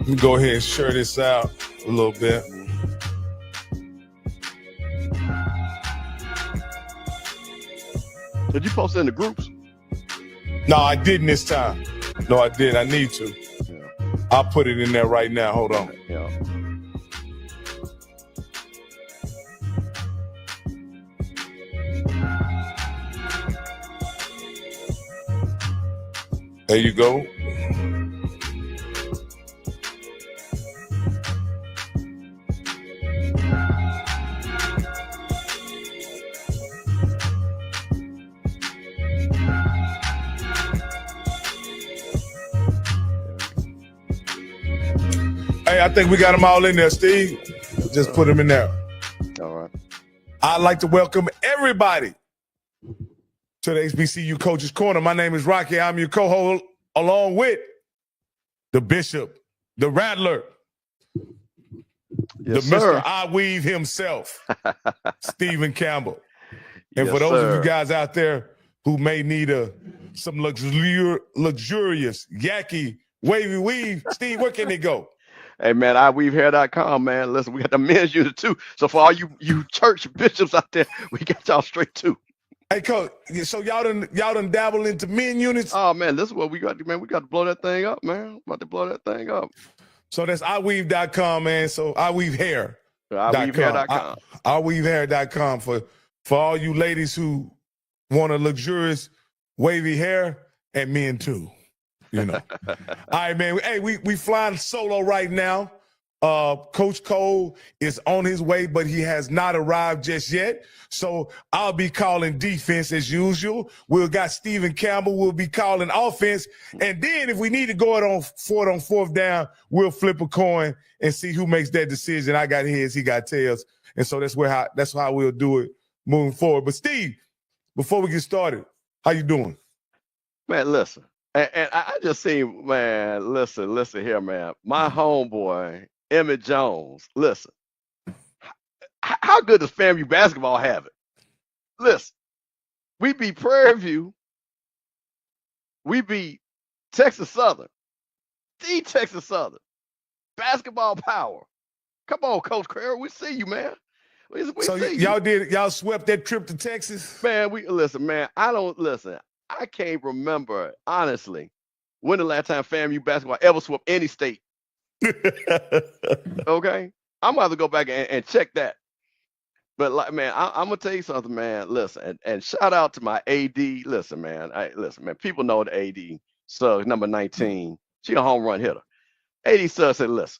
Let me go ahead and share this out a little bit. Did you post it in the groups? No, I didn't this time. No, I did. I need to. Yeah. I'll put it in there right now. Hold on. Yeah. There you go. Hey, I think we got them all in there, Steve. Just put them in there. All right. I'd like to welcome everybody to the HBCU Coaches Corner. My name is Rocky. I'm your co-host, along with the Bishop, the Rattler, Yes, the sir. Mr. I Weave himself, Stephen Campbell. And Yes, for those sir. of you guys out there who may need some luxurious, yacky, wavy weave, Steve, where can they go? Hey, man, iweavehair.com, man. Listen, we got the men's unit, too. So for all you church bishops out there, we got y'all straight, too. Hey, Coach, so y'all done dabble into men units? Oh, man, this is what we got to, man. We got to blow that thing up, man. About to blow that thing up. So that's iweave.com, man. So iweavehair. iweavehair.com. iweavehair.com for all you ladies who want a luxurious wavy hair, and men too. You know. All right, man. Hey, we flying solo right now. Coach Cole is on his way, but he has not arrived just yet. So I'll be calling defense as usual. We've got Stephen Campbell. We'll be calling offense. And then if we need to go it on fourth down, we'll flip a coin and see who makes that decision. I got heads, he got tails. And so that's how we'll do it moving forward. But Steve, before we get started, how you doing? Man, listen. And I just seen, man, listen here, man. My homeboy, Emmett Jones, listen. How good does FAMU basketball have it? Listen, we beat Prairie View. We beat Texas Southern. The Texas Southern. Basketball power. Come on, Coach Carroll. We see you, man. We So see y'all swept that trip to Texas? Man, I can't remember, honestly, when the last time FAMU basketball ever swept any state. Okay? I'm going to go back and check that. But, like, man, I'm going to tell you something, man. Listen, and shout out to my AD. Listen, man. People know the AD. Suggs, number 19. She a home run hitter. AD Suggs said, listen,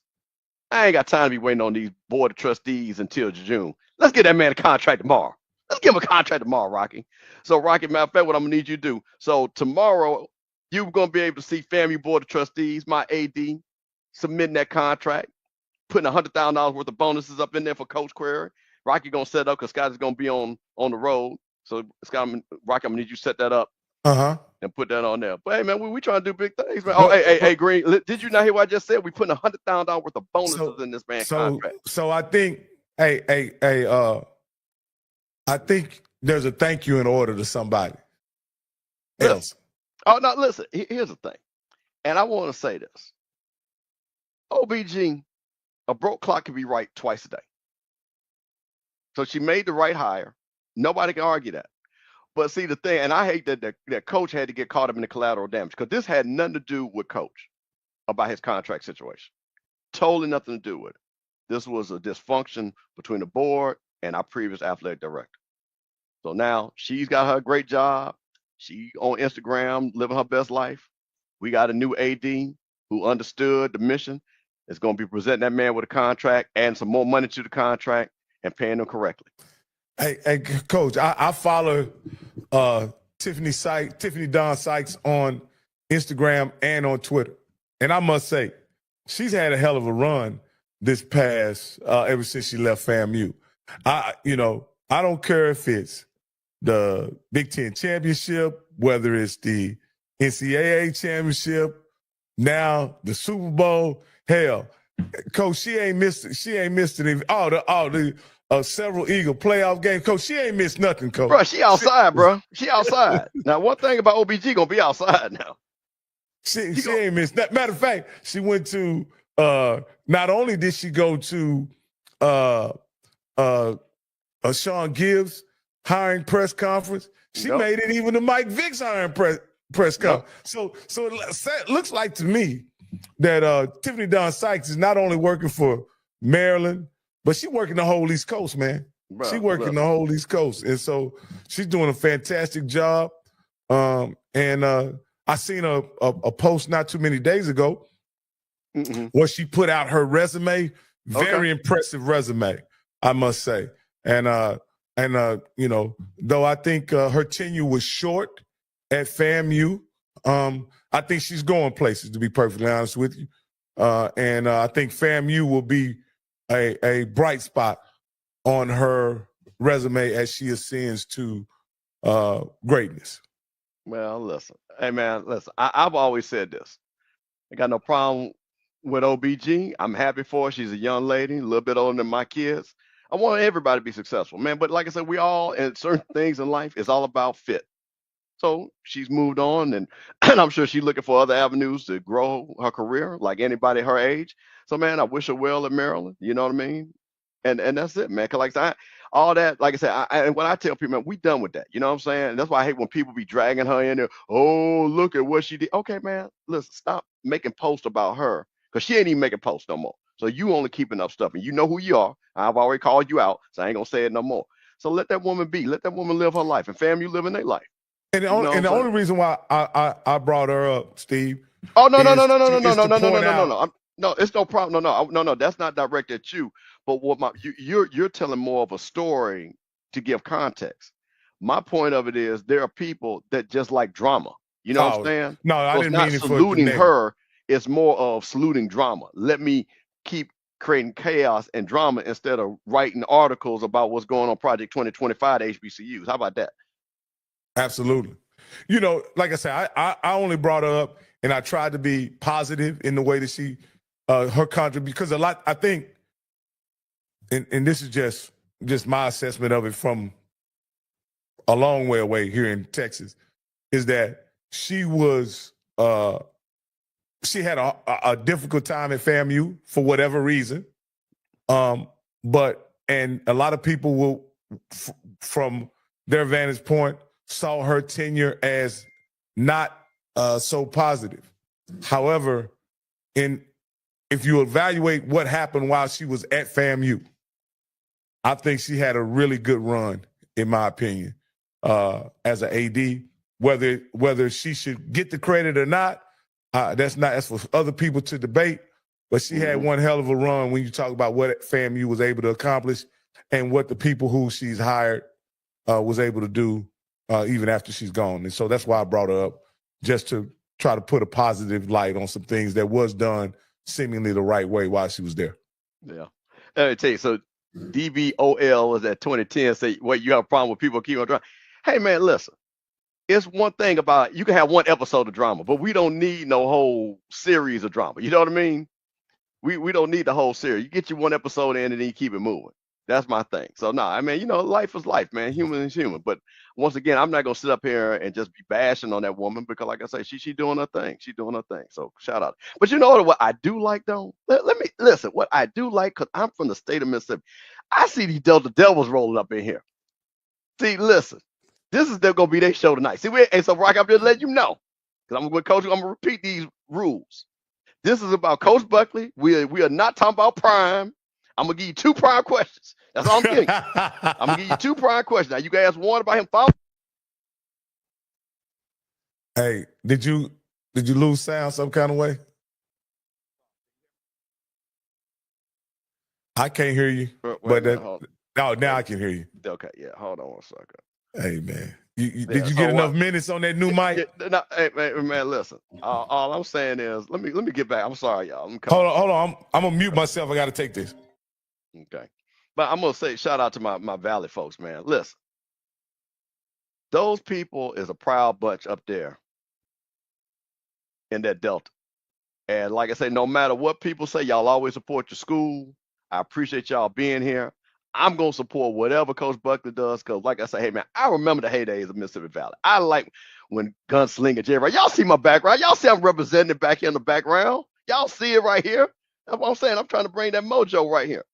I ain't got time to be waiting on these board of trustees until June. Let's get that man a contract tomorrow. Let's give him a contract tomorrow, Rocky. So, Rocky, matter of fact, what I'm going to need you to do. So, tomorrow, you're going to be able to see FAMU Board of Trustees, my AD, submitting that contract, putting $100,000 worth of bonuses up in there for Coach Query. Rocky going to set up because Scott is going to be on the road. So, Scott, Rocky, I'm going to need you to set that up and put that on there. But, hey, man, we trying to do big things, man. Oh, hey, Green, did you not hear what I just said? We putting $100,000 worth of bonuses in this man's contract. So, I think, I think there's a thank you in order to somebody else. Oh, no, listen, here's the thing. And I want to say this. OBG, a broke clock can be right twice a day. So she made the right hire. Nobody can argue that. But see, the thing, and I hate that Coach had to get caught up in the collateral damage because this had nothing to do with Coach about his contract situation. Totally nothing to do with it. This was a dysfunction between the board and our previous athletic director. So now she's got her great job. She on Instagram living her best life. We got a new AD who understood the mission. Is going to be presenting that man with a contract, adding some more money to the contract, and paying him correctly. Hey, Coach, I follow Tiffany Dawn Sykes on Instagram and on Twitter. And I must say, she's had a hell of a run this past, ever since she left FAMU. I don't care if it's the Big Ten championship, whether it's the NCAA championship, now the Super Bowl. Hell, Coach, she ain't missed it. All the several Eagle playoff games. Coach, she ain't missed nothing, Coach. Bro, she outside, bro. She outside. Now, one thing about OBG gonna be outside now. She ain't missed that. Matter of fact, she went to not only did she go to Sean Gibbs hiring press conference, she made it even to Mike Vick's hiring press conference. So it looks like to me that Tiffany Dawn Sykes is not only working for Maryland, but she's working the whole East Coast, man. She's working the whole East Coast. And so she's doing a fantastic job. I seen a post not too many days ago where she put out her resume. Very impressive resume, I must say. And you know, though I think her tenure was short at FAMU, I think she's going places, to be perfectly honest with you. I think FAMU will be a bright spot on her resume as she ascends to greatness. Well, listen, hey man, listen. I've always said this. I got no problem with OBG. I'm happy for her. She's a young lady, a little bit older than my kids. I want everybody to be successful, man. But like I said, we all in certain things in life, it's all about fit. So she's moved on, and I'm sure she's looking for other avenues to grow her career, like anybody her age. So, man, I wish her well at Maryland. You know what I mean? And that's it, man. Cause like I said, all that, like I said, and when I tell people, man, we done with that. You know what I'm saying? And that's why I hate when people be dragging her in there. Oh, look at what she did. Okay, man, listen, stop making posts about her, because she ain't even making posts no more. So you only keeping up stuff, and you know who you are. I've already called you out, so I ain't gonna say it no more. So let that woman be. Let that woman live her life, and family living their life. And the only reason why I brought her up, Steve. Oh no, it's no problem. No, that's not directed at you. But what you're telling more of a story to give context. My point of it is there are people that just like drama. You know what I'm saying? No, I didn't mean it for saluting her. It's more of saluting drama. Let me keep creating chaos and drama instead of writing articles about what's going on Project 2025 at HBCUs. How about that? Absolutely. You know, like I said, I only brought her up, and I tried to be positive in the way that she, her contribution, because a lot, I think, and this is just my assessment of it from a long way away here in Texas, is that she was, she had a difficult time at FAMU for whatever reason. And a lot of people will, from their vantage point, saw her tenure as not so positive. However, if you evaluate what happened while she was at FAMU, I think she had a really good run, in my opinion, as an AD. Whether she should get the credit or not, that's for other people to debate. But she had one hell of a run when you talk about what FAMU was able to accomplish and what the people who she's hired was able to do even after she's gone. And so that's why I brought her up, just to try to put a positive light on some things that was done seemingly the right way while she was there. Yeah. Let me tell you, so DBOL was at 2010, say, well, you have a problem with people keep on drama. Hey, man, listen. It's one thing about, you can have one episode of drama, but we don't need no whole series of drama. You know what I mean? We don't need the whole series. You get your one episode in and then you keep it moving. That's my thing. So no, I mean, you know, life is life, man. Human is human. But once again, I'm not gonna sit up here and just be bashing on that woman, because, like I say, she doing her thing. She doing her thing. So shout out. But you know what I do like though? Let me listen. What I do like, because I'm from the state of Mississippi, I see these Delta Devils rolling up in here. See, listen, this is gonna be their show tonight. See, so Rock, I'm just letting you know, because I'm with Coach. I'm gonna repeat these rules. This is about Coach Buckley. We are not talking about prime. I'm gonna give you 2 prime questions. That's all I'm getting. I'm gonna give you 2 prime questions. Now you can ask one about him following. Hey, did you lose sound some kind of way? I can't hear you. Now I can hear you. Okay, yeah. Hold on one second. Hey, man. Did you get enough minutes on that new mic? No, hey, man, listen. All I'm saying is, let me get back. I'm sorry, y'all. Hold on. I'm gonna mute myself. I got to take this. Okay, but I'm gonna say shout out to my Valley folks, man. Listen, those people is a proud bunch up there in that Delta, and like I say, no matter what people say, y'all always support your school. I appreciate y'all being here. I'm gonna support whatever Coach Buckley does, because, like I say, hey man, I remember the heydays of Mississippi Valley. I like when Gunslinger Jerry. Y'all see my background. Y'all see I'm representing back here in the background. Y'all see it right here. That's what I'm saying. I'm trying to bring that mojo right here.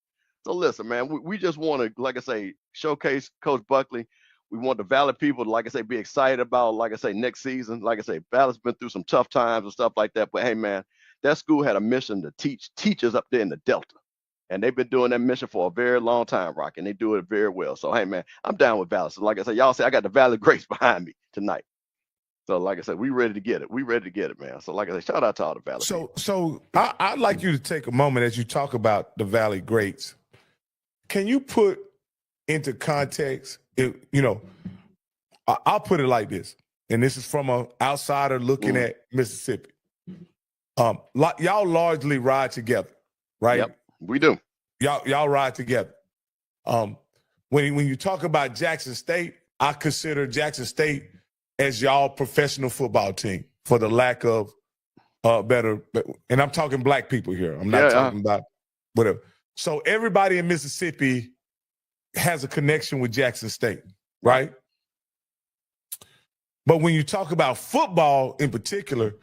So listen, man, we just want to, like I say, showcase Coach Buckley. We want the Valley people to, like I say, be excited about, like I say, next season. Like I say, Valley's been through some tough times and stuff like that. But hey, man, that school had a mission to teach teachers up there in the Delta. And they've been doing that mission for a very long time, Rock, and they do it very well. So, hey, man, I'm down with Valley. So, like I said, y'all say I got the Valley Grace behind me tonight. So, like I said, we ready to get it. We ready to get it, man. So, like I said, shout out to all the Valley people. So I'd like you to take a moment as you talk about the Valley Greats. Can you put into context, I'll put it like this, and this is from an outsider looking at Mississippi. Y'all largely ride together, right? Yep, we do. Y'all ride together. When you talk about Jackson State, I consider Jackson State as y'all professional football team for the lack of better, and I'm talking black people here. I'm not talking about whatever. So everybody in Mississippi has a connection with Jackson State, right? But when you talk about football in particular,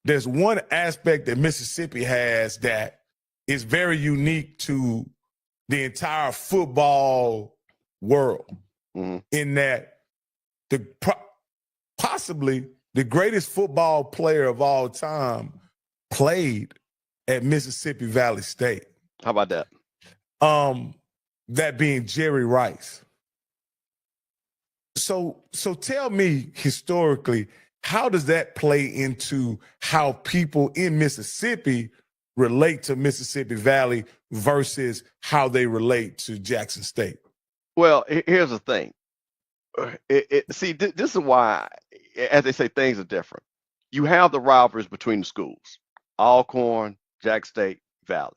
there's one aspect that Mississippi has that is very unique to the entire football world, in that possibly the greatest football player of all time played at Mississippi Valley State. How about that? That being Jerry Rice. So tell me historically, how does that play into how people in Mississippi relate to Mississippi Valley versus how they relate to Jackson State? Well, here's the thing. See, this is why, as they say, things are different. You have the rivalries between the schools, Alcorn, Jack State, Valley.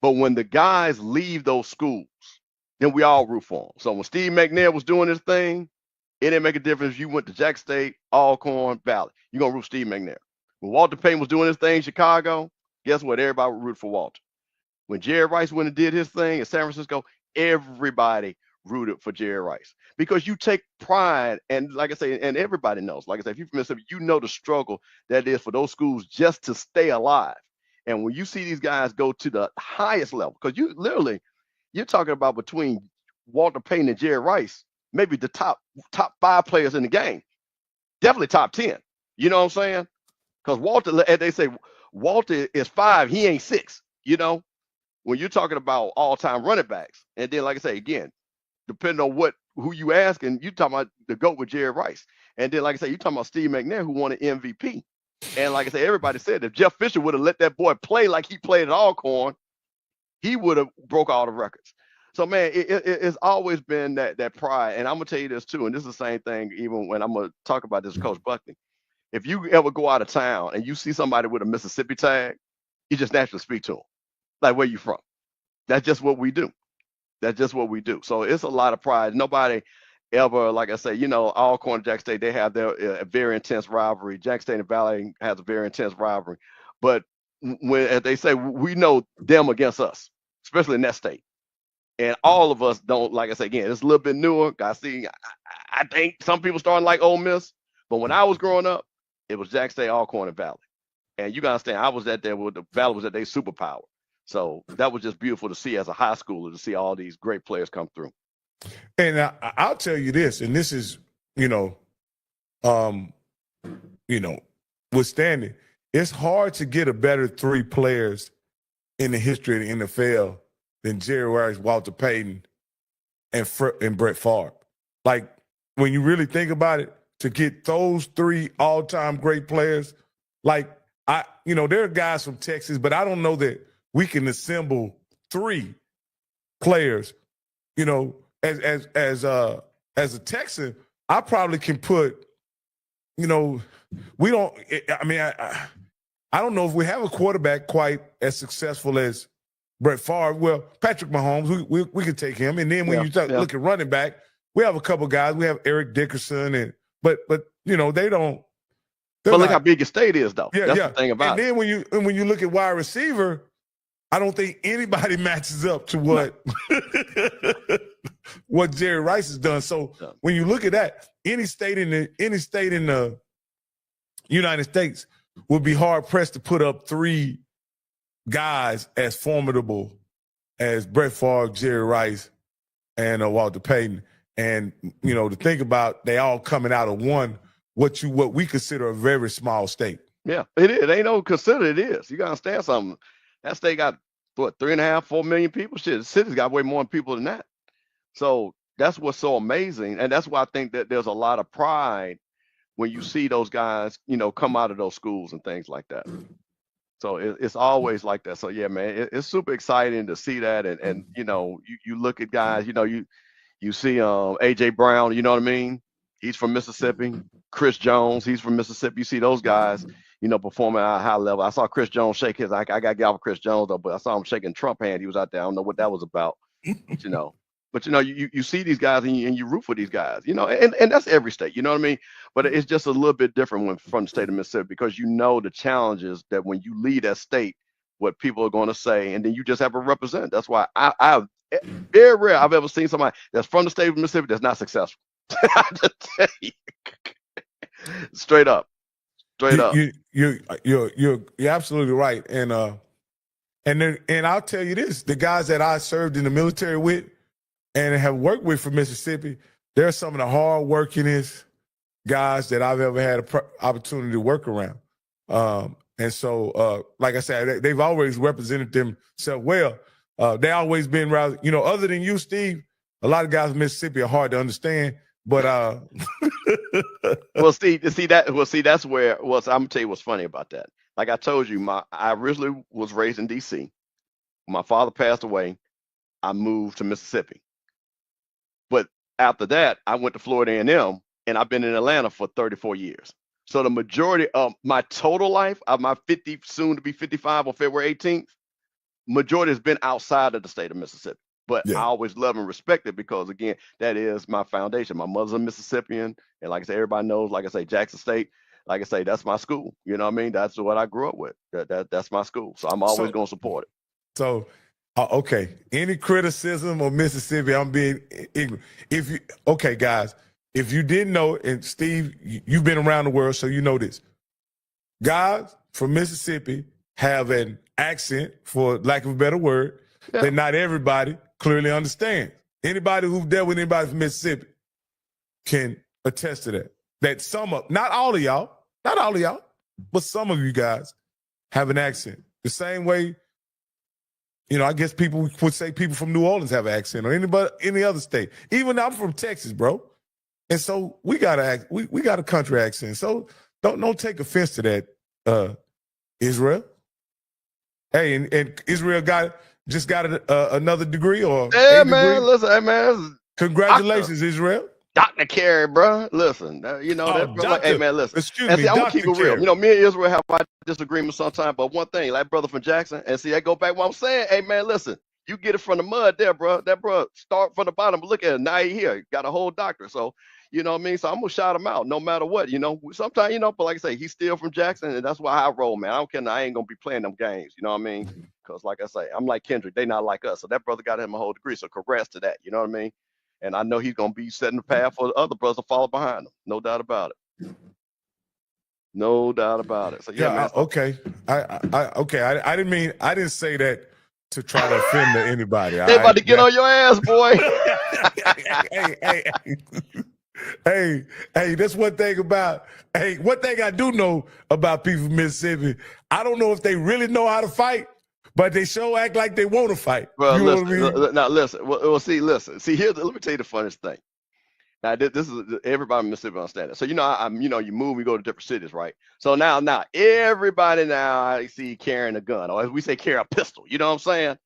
But when the guys leave those schools, then we all root for them. So when Steve McNair was doing his thing, it didn't make a difference if you went to Jack State, Alcorn, Valley. You're going to root Steve McNair. When Walter Payton was doing his thing in Chicago, guess what? Everybody would root for Walter. When Jerry Rice went and did his thing in San Francisco, everybody rooted for Jerry Rice, because you take pride, and like I say, and everybody knows, like I say, if you're from Mississippi, you know the struggle that is for those schools just to stay alive. And when you see these guys go to the highest level, because you're talking about between Walter Payton and Jerry Rice, maybe the top 5 players in the game, definitely top 10. You know what I'm saying? Because Walter, as they say, Walter is 5, he ain't 6. You know, when you're talking about all-time running backs, and then like I say again, depending on who you ask, and you talking about the GOAT with Jerry Rice, and then like I say, you talking about Steve McNair, who won an MVP. And like I say, everybody said if Jeff Fisher would have let that boy play like he played at Alcorn, he would have broke all the records. So man, it's always been that pride. And I'm gonna tell you this too, and this is the same thing even when I'm gonna talk about this Coach Buckley. If you ever go out of town and you see somebody with a Mississippi tag, you just naturally speak to them, like, where you from? That's just what we do. That's just what we do. So it's a lot of pride. Nobody ever, like I say, Alcorn and Jack State, they have their very intense rivalry. Jack State and Valley has a very intense rivalry. But when, as they say, we know them against us, especially in that state. And all of us don't, like I say, again, it's a little bit newer. I think some people starting like Ole Miss. But when I was growing up, it was Jack State, Alcorn, and Valley. And you got to understand, I was at there with the Valley was at their superpower. So that was just beautiful to see as a high schooler, to see all these great players come through. And I'll tell you this, and this is, withstanding, it's hard to get a better 3 players in the history of the NFL than Jerry Rice, Walter Payton, and Brett Favre. Like, when you really think about it, to get those 3 all-time great players, like, there are guys from Texas, but I don't know that we can assemble 3 players, as a Texan, I probably can put, I don't know if we have a quarterback quite as successful as Brett Favre. Well, Patrick Mahomes, we can take him. And then when you look at running back, we have a couple guys. We have Eric Dickerson, but they don't. But look how big your state is, though. Yeah, That's the thing about it. And then when you look at wide receiver, I don't think anybody matches up to what Jerry Rice has done. So when you look at that, any state in the United States would be hard pressed to put up 3 guys as formidable as Brett Favre, Jerry Rice, and Walter Payton. And, you know, to think about, they all coming out of what we consider a very small state. Yeah, it is. It ain't no consider it is. You got to understand something. That state got, what, 3.5, 4 million people? Shit, the city's got way more people than that. So that's what's so amazing. And that's why I think that there's a lot of pride when you see those guys, you know, come out of those schools and things like that. So it's always like that. So, yeah, man, it's super exciting to see that. And you know, you look at guys, you know, you see A.J. Brown, you know what I mean? He's from Mississippi. Chris Jones, he's from Mississippi. You see those guys, you know, performing at a high level. I saw Chris Jones shake his. I got to get off Chris Jones, though, but I saw him shaking Trump hand. He was out there. I don't know what that was about, but, you know. But, you know, you see these guys and you root for these guys, you know, and that's every state, you know what I mean? But it's just a little bit different from the state of Mississippi because you know the challenges that when you lead that state, what people are going to say, and then you just have to represent. That's why I very rare I've ever seen somebody that's from the state of Mississippi that's not successful. I just tell you. Straight up. You're absolutely right. And I'll tell you this, the guys that I served in the military with and have worked with from Mississippi, they're some of the hard workingest guys that I've ever had an opportunity to work around. And so, like I said, they've always represented themselves well. They always been rather, you know, other than you, Steve, a lot of guys in Mississippi are hard to understand. But well, Steve, that's where I'm gonna tell you what's funny about that. Like I told you, I originally was raised in DC. My father passed away. I moved to Mississippi. But after that, I went to Florida A&M, and I've been in Atlanta for 34 years. So the majority of my total life, of my 50, soon to be 55 on February 18th, majority has been outside of the state of Mississippi. But I always love and respect it because, again, that is my foundation. My mother's a Mississippian. And like I say, everybody knows, like I say, Jackson State, like I say, that's my school. You know what I mean? That's what I grew up with. That's my school. So I'm always going to support it. So, okay. Any criticism of Mississippi, I'm being ignorant. Okay, guys, if you didn't know, and Steve, you've been around the world, so you know this. Guys from Mississippi have an accent, for lack of a better word, that not everybody clearly understands. Anybody who's dealt with anybody from Mississippi can attest to that. That not all of y'all, but some of you guys have an accent. The same way, you know, I guess people would say people from New Orleans have an accent, or any other state. Even I'm from Texas, bro. And so we got a country accent. So don't take offense to that, Israel. Hey, and Israel just got another degree or man, degree. Listen, hey man, congratulations, Israel. Dr. Carey, bro. Listen, you know, that brother, doctor, hey man, listen. Excuse me, I'm gonna keep it real. Carey. You know, me and Israel have our disagreements sometimes, but one thing, like brother from Jackson, and see, I go back what I'm saying. Hey man, listen, you get it from the mud there, bro. That bro start from the bottom. Look at it. Now he here, got a whole doctor. So, you know what I mean? So I'm gonna shout him out no matter what. You know, sometimes, you know, but like I say, he's still from Jackson, and that's why I roll, man. I don't care. I ain't gonna be playing them games. You know what I mean? Because like I say, I'm like Kendrick. They not like us. So that brother got him a whole degree. So congrats to that. You know what I mean? And I know he's gonna be setting the path for the other brothers to follow behind him. No doubt about it. No doubt about it. So yeah, man. Okay. I didn't say that to try to offend anybody. They about to get on your ass, boy. Hey, that's one thing about, one thing I do know about people from Mississippi, I don't know if they really know how to fight, but they sure act like they want to fight. Well, you listen, know what I mean? now listen. Well, see, here, let me tell you the funniest thing. Now, this is everybody in Mississippi understand it. So, you know, you move, we go to different cities, right? So now everybody now I see carrying a gun, or as we say, carry a pistol. You know what I'm saying?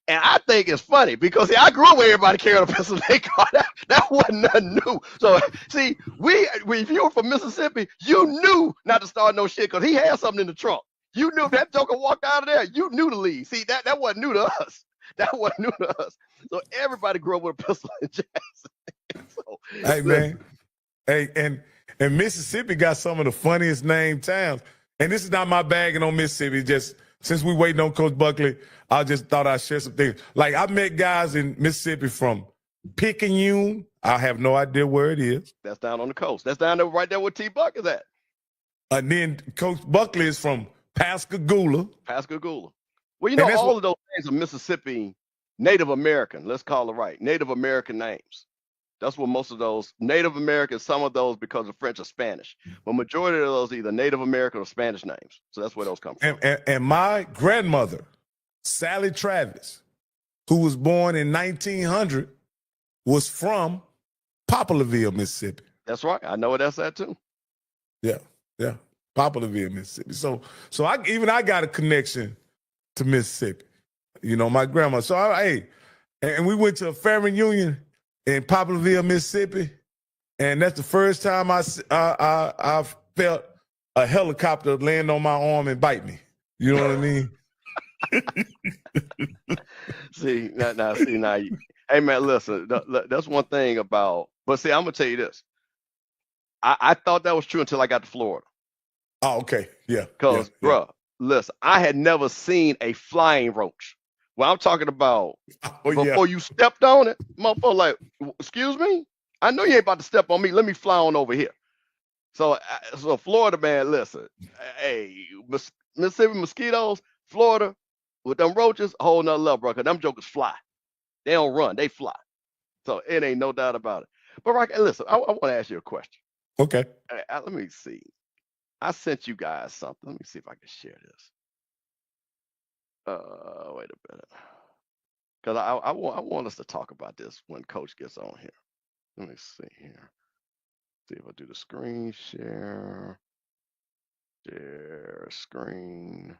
And I think it's funny because I grew up with everybody carrying a pistol. That wasn't nothing new. So see, if you were from Mississippi, you knew not to start no shit because he had something in the trunk. You knew if that joker walked out of there, you knew to leave. See, that wasn't new to us. That wasn't new to us. So everybody grew up with a pistol in Jackson. So, hey, man. Hey, and Mississippi got some of the funniest named towns. And this is not my bagging on Mississippi. Just since we waiting on Coach Buckley, I just thought I'd share some things. Like, I met guys in Mississippi from Picayune. I have no idea where it is. That's down on the coast. That's down there right there where T. Buck is at. And then Coach Buckley is from Pascagoula. Pascagoula. Well, you And know, that's all what of those names are Mississippi Native American. Let's call it right. Native American names. That's what most of those Native American, some of those because of French or Spanish. But majority of those either Native American or Spanish names. So that's where those come from. and my grandmother, Sally Travis, who was born in 1900, was from Poplarville, Mississippi. That's right. I know where that's at too. Yeah, yeah, Poplarville, Mississippi. So I got a connection to Mississippi. You know, my grandma. So and we went to a family reunion in Poplarville, Mississippi, and that's the first time I felt a helicopter land on my arm and bite me. You know what I mean? See, now, hey man, listen, that's one thing about. But see, I'm gonna tell you this. I thought that was true until I got to Florida. Oh, okay, yeah. Cause, bruh, listen, I had never seen a flying roach. Well, I'm talking about before you stepped on it, motherfucker. Like, excuse me, I know you ain't about to step on me. Let me fly on over here. So Florida, man, listen, hey, Mississippi mosquitoes, Florida with them roaches, a whole nother level, bro. Cause them jokers fly. They don't run, they fly. So it ain't no doubt about it. But Rock, listen, I want to ask you a question. Okay. Let me see. I sent you guys something. Let me see if I can share this. Wait a minute. Because I want us to talk about this when Coach gets on here. Let me see here. See if I do the screen share. Share screen.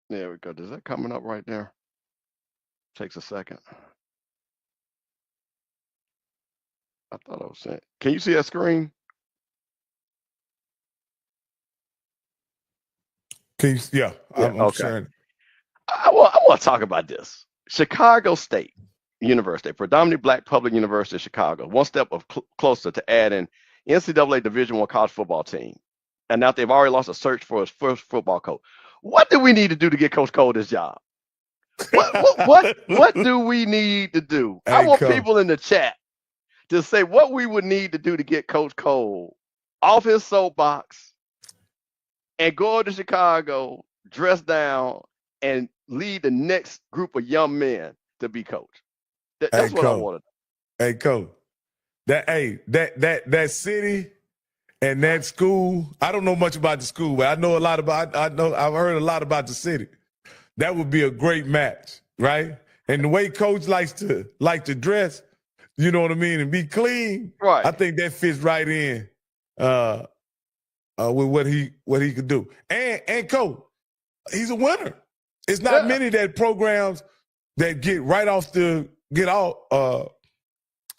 There we go. Is that coming up right there? Takes a second. I thought I was saying. Can you see that screen? Yeah, I'm okay. sharing. I want to talk about this. Chicago State University, predominantly black public university of Chicago, one step closer to adding NCAA Division I college football team. And now they've already lost a search for his first football coach. What do we need to do to get Coach Cole this job? What do we need to do? I want people in the chat to say what we would need to do to get Coach Cole off his soapbox and go to Chicago, dress down, and lead the next group of young men to be coach. That's what I wanted. Hey, Coach, that city and that school, I don't know much about the school, but I know a lot about, I've heard a lot about the city. That would be a great match, right? And the way Coach likes to dress, you know what I mean, and be clean, right? I think that fits right in with what he could do. And Coach, he's a winner. It's not many that programs that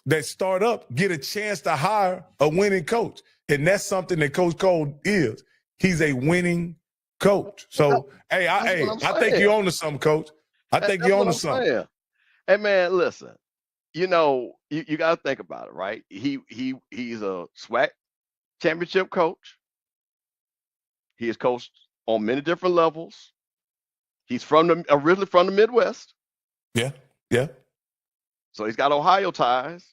that start up get a chance to hire a winning coach, and that's something that Coach Cole is. He's a winning coach. So, I think you're on to something, Coach. I think you're on to something. Hey, man, listen. You know, you got to think about it, right? He's a SWAC championship coach. He has coached on many different levels. He's originally from the Midwest. Yeah. So he's got Ohio ties,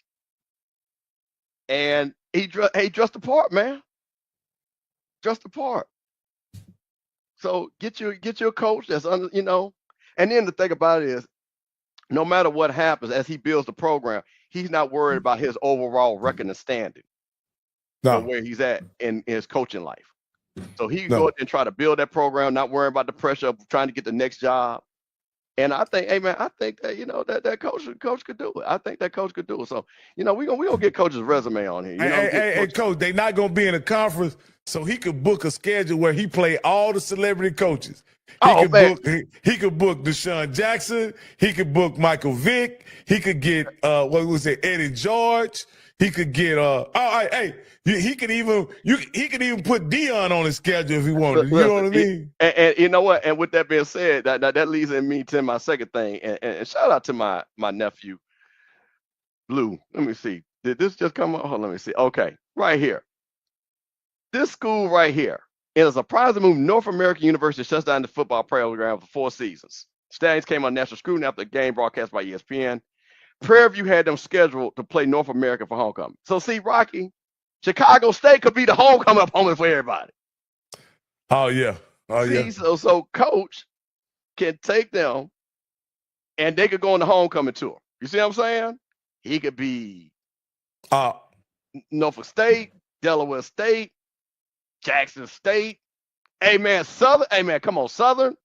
and he dressed the part, man. Dressed the part. So get your coach that's under, you know. And then the thing about it is, no matter what happens as he builds the program, he's not worried about his overall record and standing. No. Where he's at in his coaching life. So he can go and try to build that program, not worrying about the pressure of trying to get the next job. And I think, hey man, I think that, you know, that coach could do it. I think that coach could do it. So, you know, we gonna get Coach's resume on here. You know, hey, Coach, they not gonna be in a conference, so he could book a schedule where he play all the celebrity coaches. He could book Deshaun Jackson. He could book Michael Vick. He could get Eddie George. He could get he could even put Dion on his schedule if he wanted. You know what I mean? And you know what? And with that being said, that leads me to my second thing. And shout out to my nephew, Blue. Let me see. Did this just come up? Hold on, let me see. Okay, right here. This school right here, in a surprising move, North American University shuts down the football program for 4 seasons. Stallions came on national scrutiny after the game broadcast by ESPN. Prairie View had them scheduled to play North America for homecoming. So see, Rocky, Chicago State could be the homecoming opponent for everybody. Oh yeah. Oh see, yeah. so Coach can take them and they could go on the homecoming tour. You see what I'm saying? He could be Norfolk State, Delaware State, Jackson State. Hey man, Southern. Hey man, come on, Southern.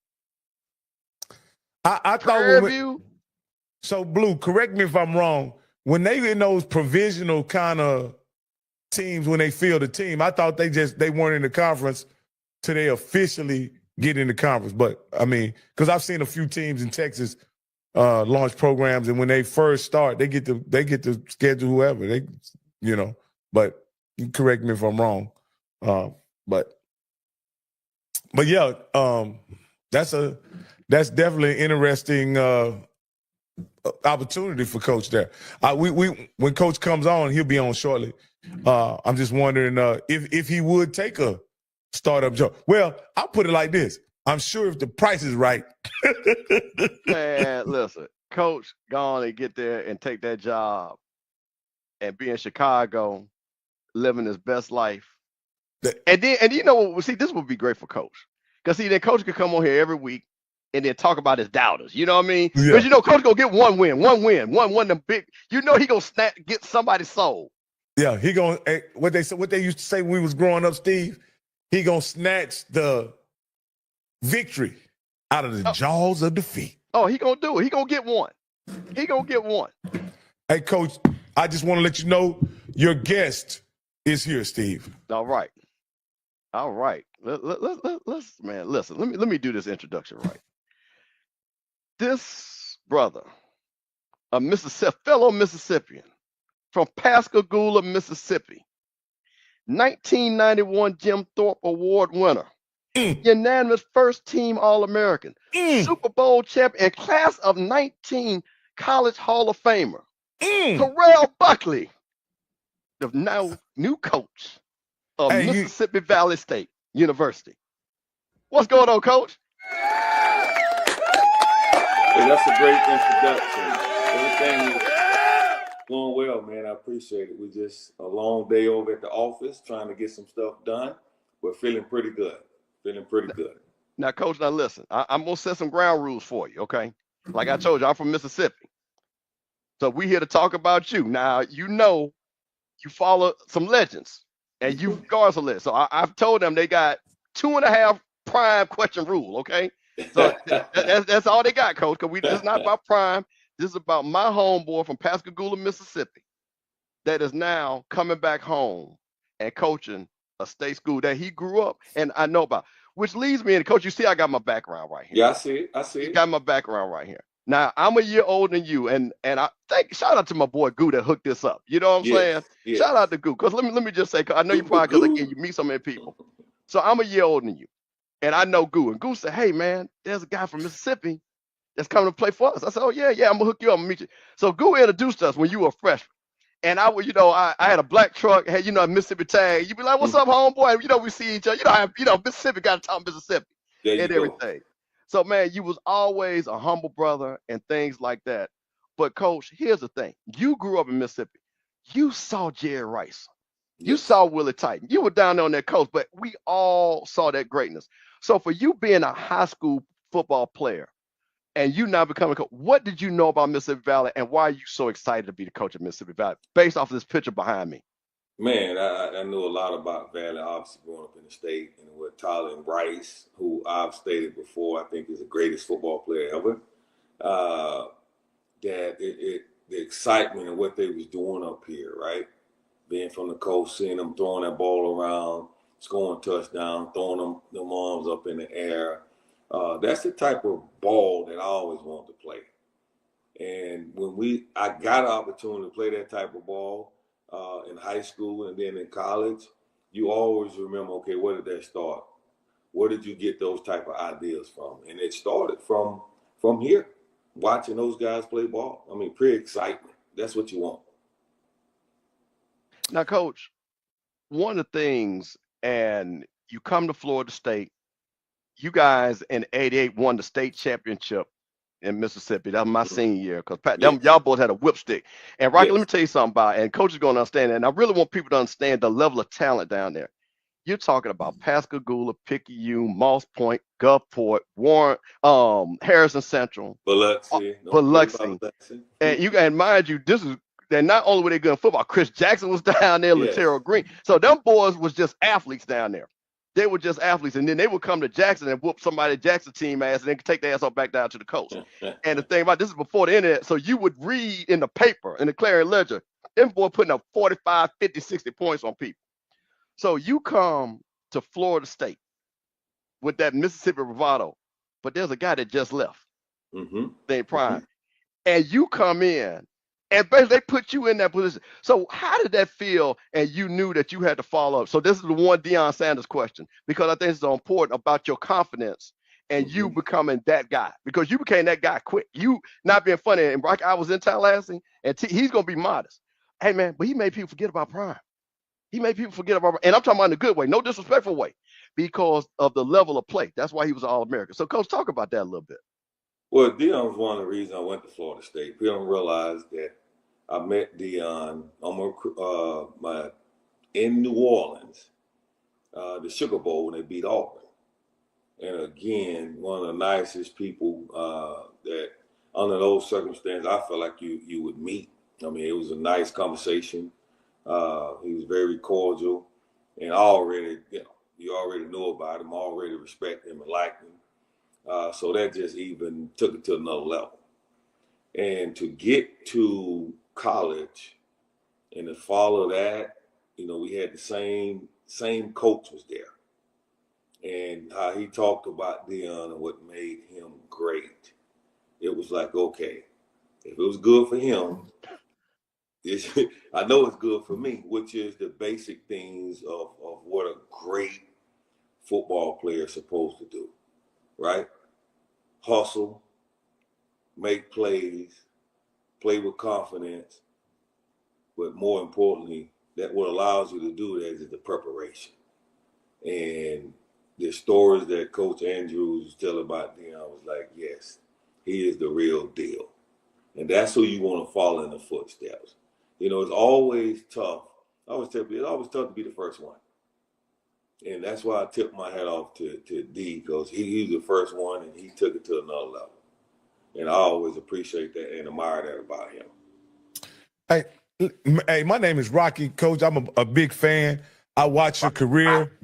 I Prairie View. So Blue, correct me if I'm wrong. When they in those provisional kind of teams, when they field a team, I thought they weren't in the conference till they officially get in the conference. But I mean, because I've seen a few teams in Texas launch programs, and when they first start, they get to schedule whoever they, you know. But you correct me if I'm wrong. But yeah, that's definitely an interesting opportunity for Coach there. When Coach comes on, he'll be on shortly. I'm just wondering if he would take a startup job. Well, I'll put it like this. I'm sure if the price is right. Man, listen, Coach gone and get there and take that job and be in Chicago, living his best life. And you know what? See, this would be great for Coach. Because see, then Coach could come on here every week and then talk about his doubters. You know what I mean? Because Yeah. you know, Coach gonna get one win, them big. You know, he gonna get somebody's soul. Yeah, he gonna what they used to say when we was growing up, Steve. He gonna snatch the victory out of the jaws of defeat. Oh, he gonna do it. He gonna get one. He gonna get one. Hey, Coach, I just want to let you know your guest is here, Steve. All right. Let's man, listen. Let me do this introduction right. This brother, a fellow Mississippian from Pascagoula, Mississippi, 1991 Jim Thorpe Award winner, unanimous first team All-American, Super Bowl champion, and class of 19 College Hall of Famer, Terrell Buckley, the now new coach of Mississippi Valley State University. What's going on, Coach? Hey, that's a great introduction. Everything is going well, man. I appreciate it. We're just a long day over at the office trying to get some stuff done. We're feeling pretty good. Now, Coach, now listen. I'm going to set some ground rules for you, okay? Like I told you, I'm from Mississippi. So we're here to talk about you. Now, you know you follow some legends, and you guard some legends. So I've told them they got 2.5 prime question rule, okay? So that's all they got, Coach, because this is not about prime. This is about my homeboy from Pascagoula, Mississippi, that is now coming back home and coaching a state school that he grew up and I know about. Which leads me in, Coach, you see I got my background right here. Yeah, I see it. You got my background right here. Now, I'm a year older than you, and I shout out to my boy Goo that hooked this up. You know what I'm saying? Yes. Shout out to Goo, because let me just say, I know you probably, because again, you meet so many people. So I'm a year older than you, and I know Goo. And Goo said, hey, man, there's a guy from Mississippi that's coming to play for us. I said, oh, yeah, I'm going to hook you up and meet you. So Goo introduced us when you were a freshman. And I had a black truck, had, a Mississippi tag. You'd be like, what's up, homeboy? We see each other. Mississippi got to talk Mississippi and everything. So, man, you was always a humble brother and things like that. But, Coach, here's the thing. You grew up in Mississippi. You saw Jerry Rice. You saw Willie Titan. You were down there on that coast, but we all saw that greatness. So, for you being a high school football player and you now becoming a coach, what did you know about Mississippi Valley, and why are you so excited to be the coach of Mississippi Valley based off of this picture behind me? Man, I know a lot about Valley, obviously growing up in the state, and with Tyler and Bryce, who I've stated before, I think is the greatest football player ever. The excitement of what they was doing up here, right? Being from the coast, seeing them throwing that ball around, scoring touchdown, throwing them arms up in the air. That's the type of ball that I always wanted to play. And when I got an opportunity to play that type of ball in high school and then in college, you always remember, okay, where did that start? Where did you get those type of ideas from? And it started from here, watching those guys play ball. I mean, pure excitement. That's what you want. Now, Coach, one of the things, and you come to Florida State, you guys in '88 won the state championship in Mississippi. That was my senior year because Yeah. y'all boys had a whipstick. And Rocky, Yes. let me tell you something about it. And coach is going to understand that. And I really want people to understand the level of talent down there. You're talking about Pascagoula, Picayune, Moss Point, Gulfport, Warren, Harrison Central, Biloxi. Don't forget Biloxi. about Biloxi. And mind you, this is and not only were they good in football, Chris Jackson was down there, Yes. Laterro Green. So them boys was just athletes down there. They were just athletes, and then they would come to Jackson and whoop somebody Jackson team ass, and then take their ass up back down to the coast. And the thing about this is before the internet, so you would read in the paper, in the Clarion Ledger, them boy putting up 45, 50, 60 points on people. So you come to Florida State with that Mississippi bravado, but there's a guy that just left, named Prime, and you come in, and basically they put you in that position. So how did that feel? And you knew that you had to follow up. So this is the one Deion Sanders question, because I think it's so important about your confidence and you becoming that guy, because you became that guy quick. You not being funny. And Rock, I was in Tallahassee, and he's gonna be modest. Hey man, but he made people forget about Prime. He made people forget about, and I'm talking about in a good way, no disrespectful way, because of the level of play. That's why he was an All-American. So, Coach, talk about that a little bit. Well, Deion was one of the reasons I went to Florida State. People don't realize that I met Deion in New Orleans, the Sugar Bowl, when they beat Auburn. And again, one of the nicest people that under those circumstances I felt like you would meet. I mean, it was a nice conversation. He was very cordial, and you already know about him, already respect him and like him. So that just even took it to another level. And to get to college and to follow that, we had the same coach was there. And how he talked about Deion and what made him great. It was like, okay, if it was good for him, I know it's good for me, which is the basic things of what a great football player is supposed to do, right? Hustle, make plays, play with confidence, but more importantly, that what allows you to do that is the preparation. And the stories that Coach Andrews tell about Deion was like, yes, he is the real deal. And that's who you want to follow in the footsteps. It's always tough. I always tell people, it's always tough to be the first one. And that's why I tip my hat off to D, because he was the first one and he took it to another level. And I always appreciate that and admire that about him. Hey, my name is Rocky, Coach. I'm a big fan. I watch your career.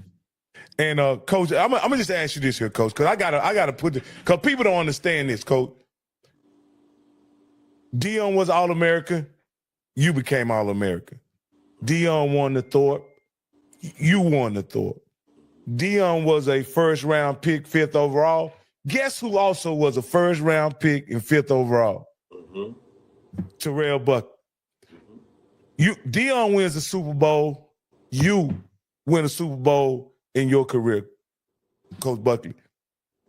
And Coach, I'm gonna just ask you this here, Coach, because I gotta put because people don't understand this, Coach. Deion was All-American. You became All-American. Deion won the Thorpe. You won the Thorpe. Deion was a first-round pick, 5th overall. Guess who also was a first-round pick and 5th overall? Terrell Buckley. Deion wins the Super Bowl. You win a Super Bowl in your career, Coach Buckley.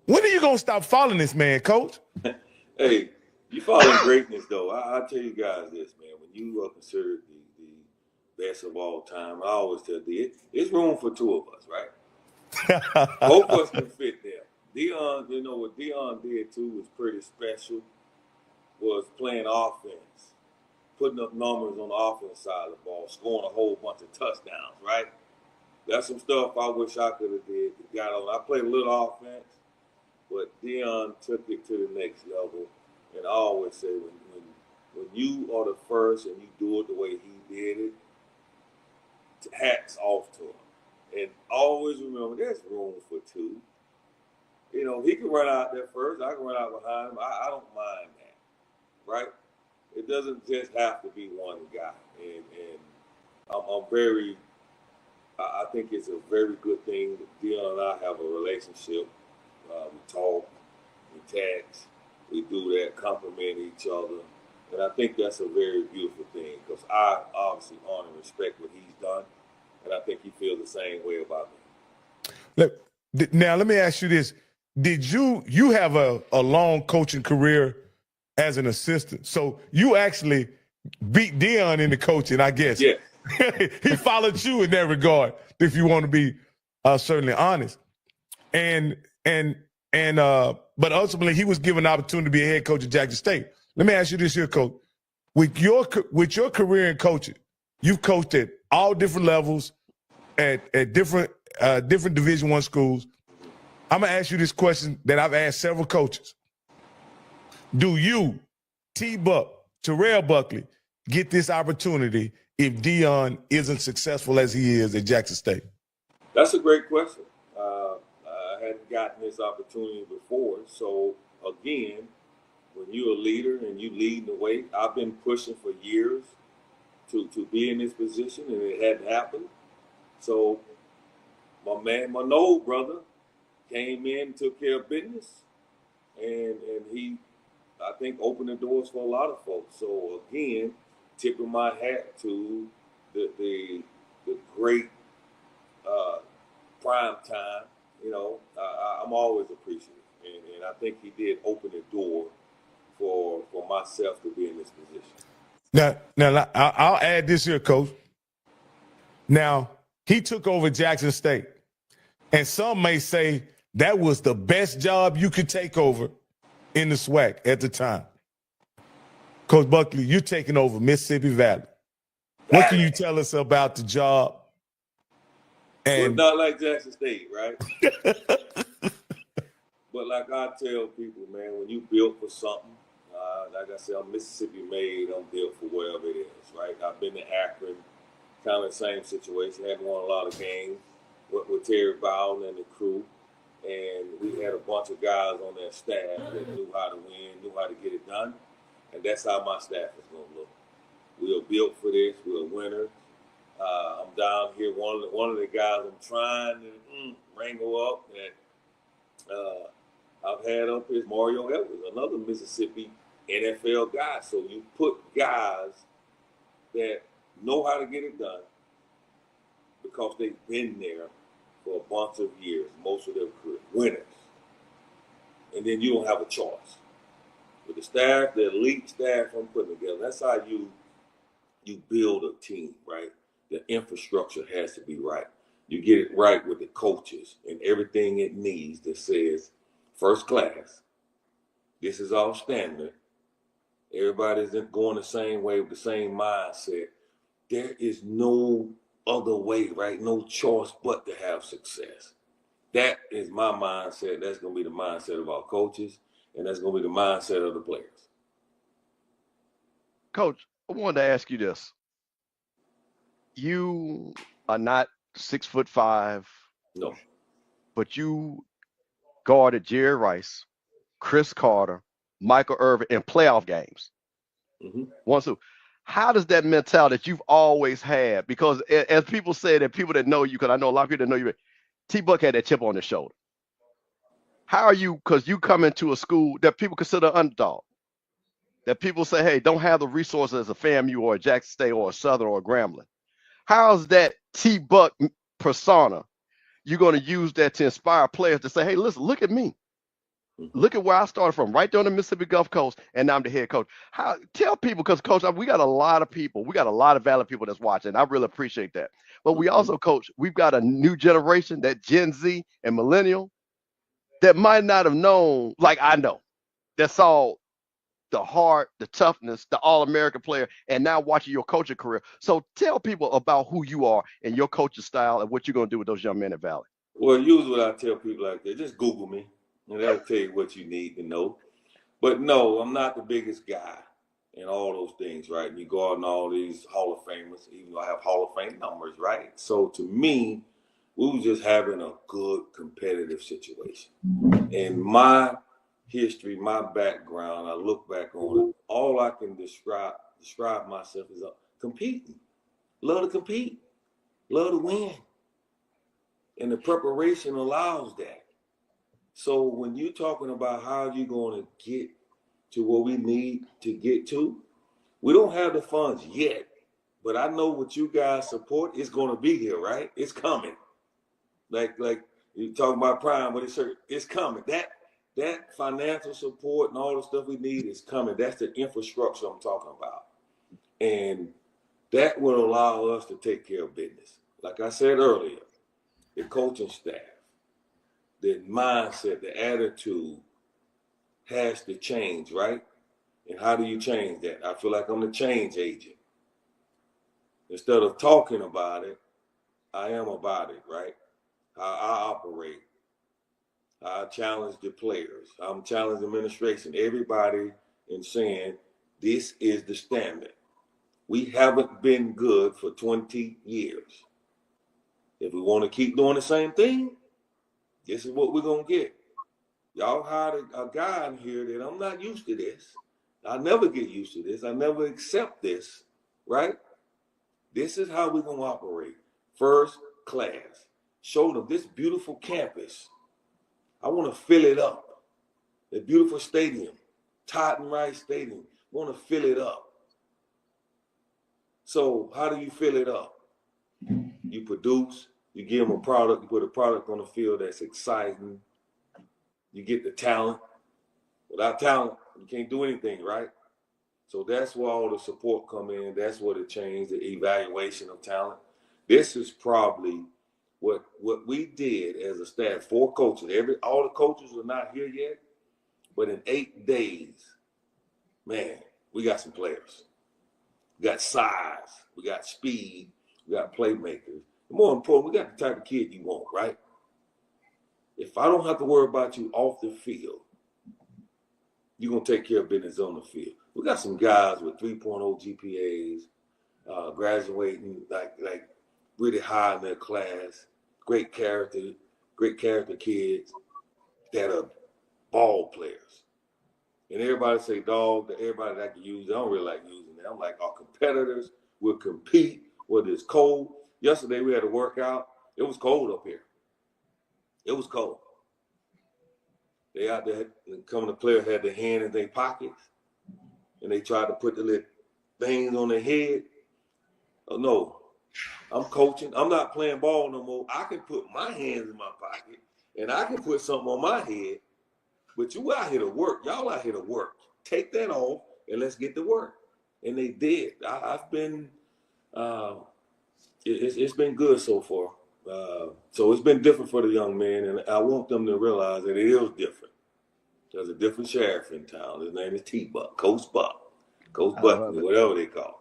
When are you going to stop following this man, Coach? Hey, you following greatness, though. I'll tell you guys this, man. When you are considered the best of all time, I always tell D, it's room for two of us, right? Both of us can fit there. Deion, what Deion did, too, was pretty special, was playing offense, putting up numbers on the offense side of the ball, scoring a whole bunch of touchdowns, right? That's some stuff I wish I could have did. I played a little offense, but Deion took it to the next level. And I always say, when you are the first and you do it the way he did it, hats off to him. And always remember, there's room for two. He can run out there first. I can run out behind him. I don't mind that, right? It doesn't just have to be one guy. And I think it's a very good thing that Deion and I have a relationship. We talk, we text, we do that, compliment each other. And I think that's a very beautiful thing, because I obviously honor and respect what he's done. And I think he feels the same way about me. Now, let me ask you this. Did you have a long coaching career as an assistant? So you actually beat Deion in the coaching, I guess. Yeah. He followed you in that regard, if you want to be certainly honest. And And but ultimately, he was given an opportunity to be a head coach at Jackson State. Let me ask you this here, Coach. With your career in coaching, you've coached at all different levels, at different Division I schools. I'm gonna ask you this question that I've asked several coaches. Do you, Terrell Buckley, get this opportunity if Deion isn't successful as he is at Jackson State? That's a great question. I hadn't gotten this opportunity before. So again, when you're a leader and you lead the way, I've been pushing for years to be in this position, and it hadn't happened. So my old brother came in and took care of business, and he, I think, opened the doors for a lot of folks. So again, tipping my hat to the great prime time. You know, I'm always appreciative, and I think he did open the door for myself to be in this position. Now I'll add this here, Coach. Now, he took over Jackson State, and some may say that was the best job you could take over in the SWAC at the time. Coach Buckley, you're taking over Mississippi Valley. What can you tell us about the job? And well, not like Jackson State, right? But like I tell people, man, when you built for something, like I said, I'm Mississippi made, I'm built for wherever it is, right? I've been to Akron, kind of the same situation, hadn't won a lot of games with Terry Bowden and the crew. And we had a bunch of guys on that staff that knew how to win, knew how to get it done. And that's how my staff is going to look. We are built for this. We're winners. I'm down here. One of the guys I'm trying to wrangle up that I've had up is Mario Edwards, another Mississippi NFL guy. So you put guys that know how to get it done because they've been there for a bunch of years, most of their career, winners. And then you don't have a choice. With the staff, the elite staff I'm putting together, that's how you build a team, right? The infrastructure has to be right. You get it right with the coaches and everything it needs that says first class. This is our standard. Everybody's going the same way with the same mindset. There is no other way, right? No choice but to have success. That is my mindset. That's going to be the mindset of our coaches, and that's going to be the mindset of the players. Coach, I wanted to ask you this. You are not 6'5". No. But you guarded Jerry Rice, Chris Carter, Michael Irvin in playoff games. Mm-hmm. How does that mentality that you've always had, because as people say, that people that know you, because I know a lot of people that know you, T-Buck had that chip on his shoulder. How are you, because you come into a school that people consider underdog, that people say, hey, don't have the resources as a FAMU or a Jackson State or a Southern or a Grambling. How's that T-Buck persona? You're going to use that to inspire players to say, hey, listen, look at me. Look at where I started from, right there on the Mississippi Gulf Coast, and now I'm the head coach. Tell people, because, Coach, we got a lot of people. We got a lot of valid people that's watching. I really appreciate that. But we also, Coach, we've got a new generation, that Gen Z and millennial, that might not have known, like I know, that saw the heart, the toughness, the All-American player, and now watching your coaching career. So tell people about who you are and your coaching style and what you're going to do with those young men at Valley. Well, usually I tell people like that, just Google me, and that'll tell you what you need to know. But no, I'm not the biggest guy in all those things, right? You go out and all these Hall of Famers, even though I have Hall of Fame numbers, right? So to me, we were just having a good competitive situation. And my history, my background, I look back on it, all I can describe myself as competing. Love to compete. Love to win. And the preparation allows that. So when you're talking about how you're going to get to what we need to get to, we don't have the funds yet. But I know what you guys support is going to be here, right? It's coming. Like you talking about prime, but it's coming. That financial support and all the stuff we need is coming. That's the infrastructure I'm talking about. And that will allow us to take care of business. Like I said earlier, the coaching staff, the mindset, the attitude has to change, right? And how do you change that? I feel like I'm the change agent. Instead of talking about it, I am about it, right? How I operate. I challenge the players. I'm challenging administration, everybody, in saying this is the standard. We haven't been good for 20 years. If we want to keep doing the same thing, this is what we're going to get. Y'all hired a guy in here that I'm not used to this. I never get used to this. I never accept this, right? This is how we're going to operate. First class. Show them this beautiful campus. I want to fill it up. The beautiful stadium, Totten Rice Stadium. I want to fill it up. So how do you fill it up? You produce, you give them a product, you put a product on the field that's exciting. You get the talent. Without talent, you can't do anything, right? So that's where all the support come in. That's where the change, the evaluation of talent. This is probably what we did as a staff, 4 coaches. All the coaches are not here yet, but in 8 days, man, we got some players. We got size, we got speed, we got playmakers. And more important, we got the type of kid you want, right? If I don't have to worry about you off the field, you're going to take care of business on the field. We got some guys with 3.0 GPAs, graduating like really high in their class, great character kids that are ball players. And everybody say, dog, that everybody that I can use, I don't really like using that. I'm like, our competitors will compete whether it's cold. Yesterday we had a workout. It was cold up here. It was cold. They out there, coming to player had their hand in their pockets, and they tried to put the little things on their head. Oh, no, I'm coaching. I'm not playing ball no more. I can put my hands in my pocket, and I can put something on my head. But you out here to work. Y'all out here to work. Take that off, and let's get to work. And they did. I've been, it's been good so far. So it's been different for the young men, and I want them to realize that it is different. There's a different sheriff in town. His name is T-Buck, Coach Buckley, whatever they call him.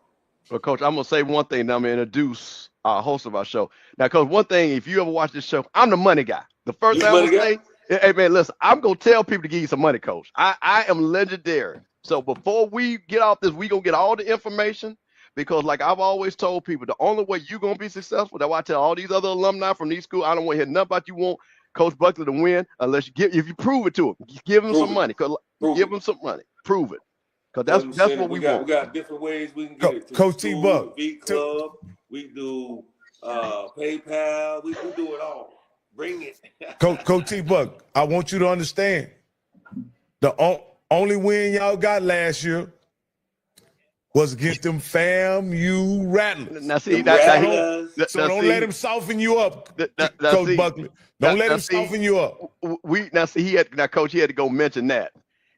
Well, Coach, I'm going to say one thing. Now I'm going to introduce our host of our show. Now, Coach, one thing, if you ever watch this show, I'm the money guy. The first thing I'm going to say, hey, man, listen, I'm going to tell people to give you some money, Coach. I am legendary. So before we get off this, we going to get all the information. Because like I've always told people, the only way you're going to be successful, that's why I tell all these other alumni from these schools, I don't want to hear nothing about you want Coach Buckley to win unless if you prove it to him. Give him some money. Give him some money. Prove it. Because that's what we want. We got different ways we can get it. Coach T-Buck. V Club, we do PayPal, we do it all. Bring it. Coach T-Buck, I want you to understand, the only win y'all got last year was against them FAMU Rattlers. Now see, so don't let him soften you up, Coach Buckley. Don't let him soften you up. Coach, he had to go mention that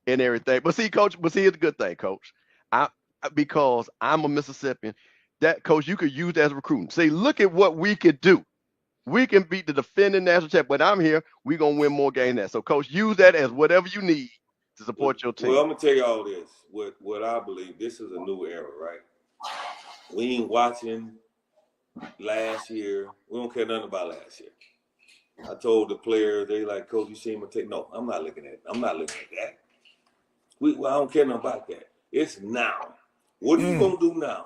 and everything. But see, Coach, here's the good thing, Coach. Because I'm a Mississippian, that Coach, you could use that as recruiting. See, look at what we could do. We can beat the defending national champ, but I'm here. We're gonna win more games than that. So, Coach, use that as whatever you need to support your team. Well, I'm gonna tell you all this. What I believe, this is a new era, right? We ain't watching last year. We don't care nothing about last year. I told the players, they like, Coach, you see him take. No, I'm not looking at it. I'm not looking at that. I don't care nothing about that. It's now. What are you gonna do now?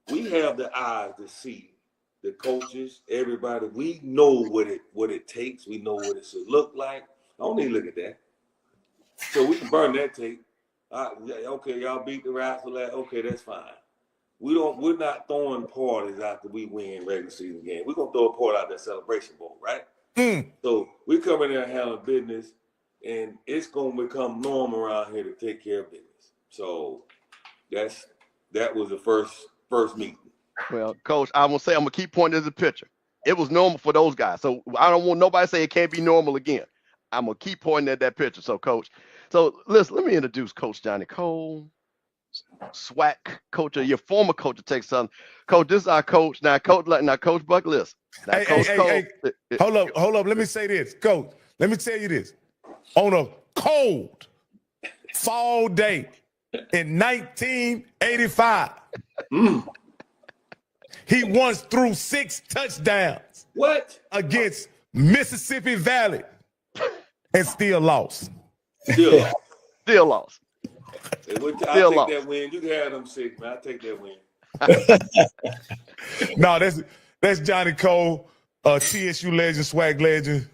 We have the eyes to see the coaches, everybody. We know what it takes. We know what it should look like. I don't need to look at that. So we can burn that tape. Okay, y'all beat the Rats for that. Okay, that's fine. We're not throwing parties after we win regular season game. We're gonna throw a party out that Celebration Bowl, right? So we come in there and handle business, and it's gonna become normal around here to take care of business. So that was the first meeting. Well, Coach, I'm gonna keep pointing to the picture. It was normal for those guys. So I don't want nobody to say it can't be normal again. I'm gonna keep pointing at that picture. So, Coach, listen, let me introduce Coach Johnnie Cole, SWAC coach, your former coach of Texas Southern. Coach, this is our coach. Now, Coach Buckley, listen. Now, Hey, hold up. Let me say this, Coach. Let me tell you this. On a cold fall day in 1985, he once threw 6 touchdowns. What? Against Mississippi Valley and still lost. Still lost. Still lost. Hey, Still I'll lost. take that win. You can have them 6, man. I'll take that win. No, that's Johnnie Cole, TSU legend, swag legend.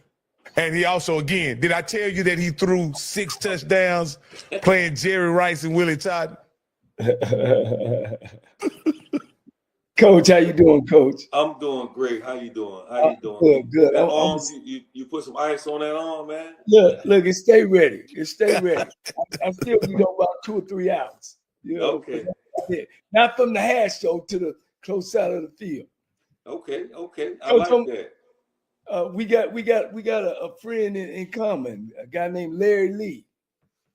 And he also, again, did I tell you that he threw 6 touchdowns playing Jerry Rice and Willie Todd? Coach, how you doing, Coach? I'm doing great. How you doing? How you doing? Good. That arm, you put some ice on that arm, man? Look, it stay ready. It stay ready. I still need about 2 or 3 hours. You know? Okay. Not from the hash show to the close side of the field. Okay. I Coach, like that. We got a friend in common, a guy named Larry Lee.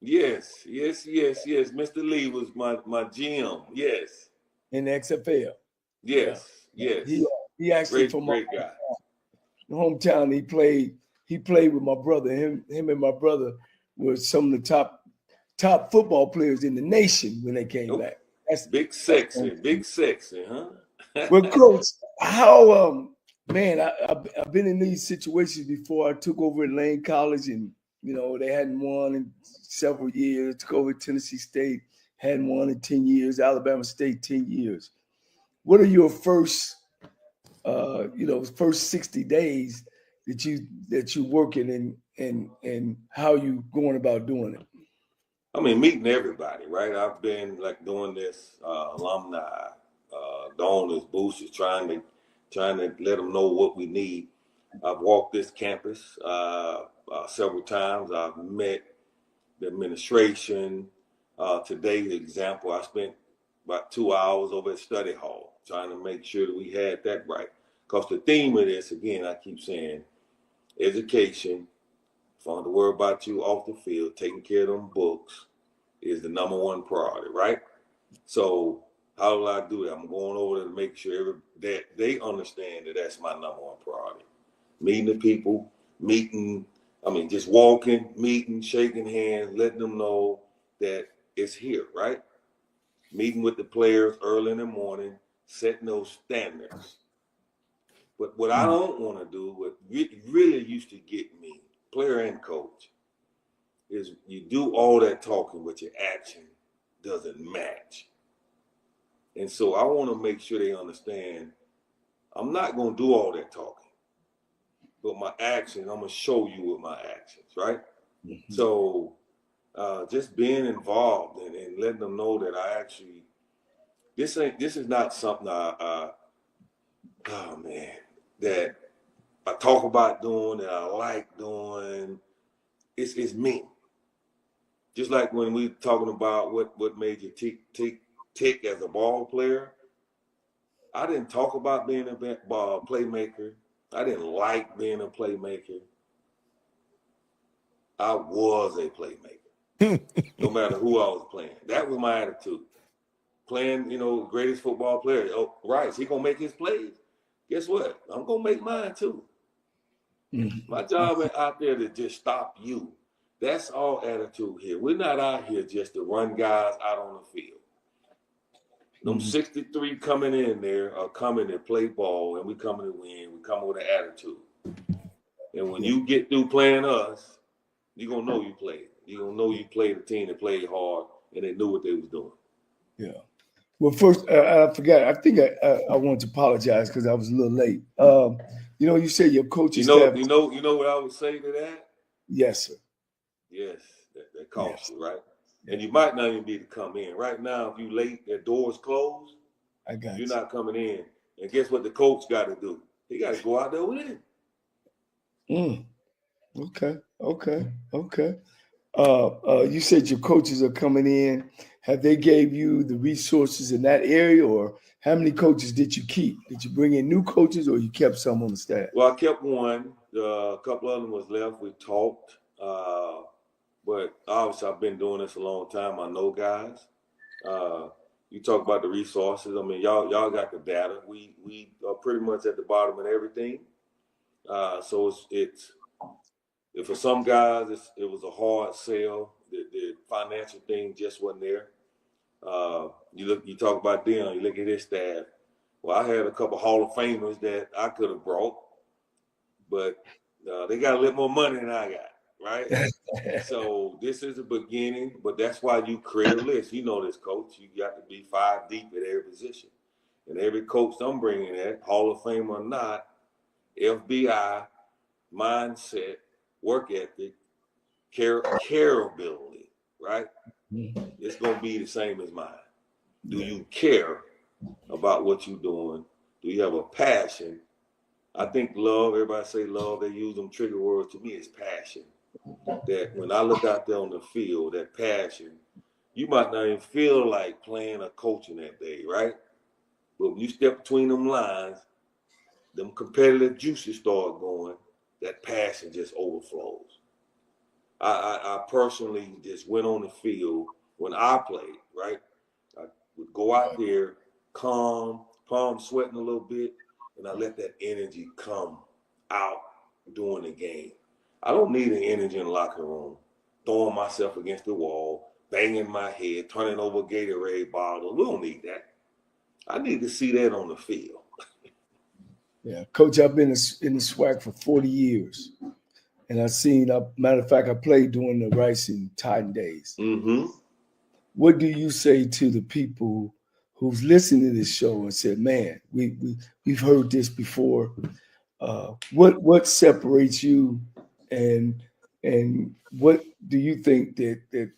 Yes. Mr. Lee was my GM. Yes. In the XFL. Yes. He actually Great, from great my guy. hometown. He played with my brother. Him and my brother were some of the top football players in the nation when they came back. That's big sexy, huh? Well, Coach, how man, I've been in these situations before. I took over at Lane College, and they hadn't won in several years. Took over at Tennessee State, hadn't won in 10 years. Alabama State, 10 years. What are your first 60 days that you working and how you going about doing it? I mean, meeting everybody, right? I've been doing this alumni, donors, boosters, trying to let them know what we need. I've walked this campus several times. I've met the administration. Today's example, I spent about 2 hours over at study hall trying to make sure that we had that right. Because the theme of this, again, I keep saying, education, if I want to worry about you off the field, taking care of them books is the #1 priority, right? So how do I do that? I'm going over there to make sure that they understand that that's my #1 priority. Meeting the people, just walking, meeting, shaking hands, letting them know that it's here, right? Meeting with the players early in the morning, setting those standards. But what I don't want to do, what really used to get me, player and coach, is you do all that talking, but your action doesn't match. And so I want to make sure they understand I'm not going to do all that talking, but my actions, I'm going to show you with my actions, right? Mm-hmm. So just being involved and letting them know that I actually, this is not something that I talk about doing, that I like doing. It's me. Just like when we talking about what made you tick as a ball player, I didn't talk about being a playmaker. I didn't like being a playmaker. I was a playmaker, no matter who I was playing. That was my attitude. Playing, greatest football player. Oh, Rice, he gonna make his plays. Guess what? I'm gonna make mine too. Mm-hmm. My job is out there to just stop you. That's our attitude here. We're not out here just to run guys out on the field. Them 63 coming in there are coming to play ball, and we coming to win. We come with an attitude. And when you get through playing us, you're going to know you played. You're going to know you played a team that played hard, and they knew what they was doing. Yeah. Well, first, I forgot. I think I want to apologize because I was a little late. You said your coaching staff. You know what I would say to that? Yes, sir. Yes, that costs you, right? And you might not even be able to come in. Right now, if you late, their doors closed. You're not coming in. And guess what the coach got to do? He got to go out there with him. Okay. You said your coaches are coming in. Have they gave you the resources in that area, or how many coaches did you keep? Did you bring in new coaches, or you kept some on the staff? Well, I kept one. A couple of them was left. We talked. But obviously, I've been doing this a long time. I know guys. You talk about the resources. I mean, y'all got the data. We are pretty much at the bottom of everything. So it's For some guys, it was a hard sell. The financial thing just wasn't there. You talk about them, you look at his staff. Well, I had a couple Hall of Famers that I could have brought, but they got a little more money than I got, right? So this is the beginning, but that's why you create a list. You know this, Coach. You got to be 5 deep at every position. And every coach I'm bringing in, Hall of Fame or not, FBI, mindset, work ethic, careability, right? It's going to be the same as mine. Do you care about what you're doing? Do you have a passion? I think love, everybody say love, they use them trigger words. To me, it's passion. That when I look out there on the field, that passion, you might not even feel like playing or coaching that day, right? But when you step between them lines, them competitive juices start going, that passion just overflows. I personally just went on the field when I played, right? I would go out there, calm, palm sweating a little bit, and I let that energy come out during the game. I don't need an energy in the locker room, throwing myself against the wall, banging my head, turning over Gatorade bottles. We don't need that. I need to see that on the field. Yeah, Coach, I've been in the SWAC for 40 years. And I've seen, matter of fact, I played during the Rice and Titan days. Mm-hmm. What do you say to the people who's listening to this show and said, man, we've heard this before. What separates you and what do you think that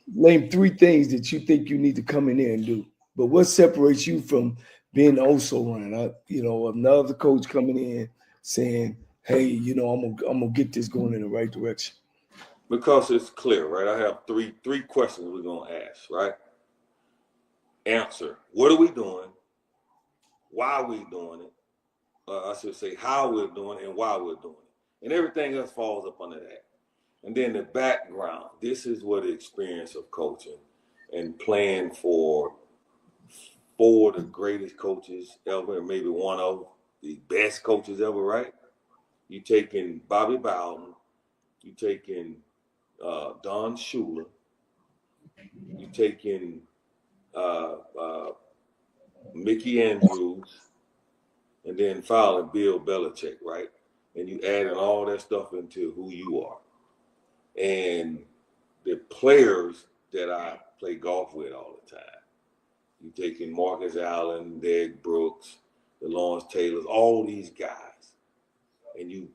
name 3 things that you think you need to come in there and do? But what separates you from being also run? Another coach coming in saying, hey, I'm gonna get this going in the right direction. Because it's clear, right? I have three questions we're gonna ask, right? Answer: what are we doing? Why are we doing it? I should say how we're doing it and why we're doing it. And everything else falls up under that. And then the background. This is what the experience of coaching and playing for 4 of the greatest coaches ever, and maybe one of the best coaches ever, right? You taking Bobby Bowden, you taking Don Shula, you taking Mickey Andrews, and then finally Bill Belichick, right? And you adding all that stuff into who you are. And the players that I play golf with all the time, you taking Marcus Allen, Derek Brooks, the Lawrence Taylors, all these guys, and you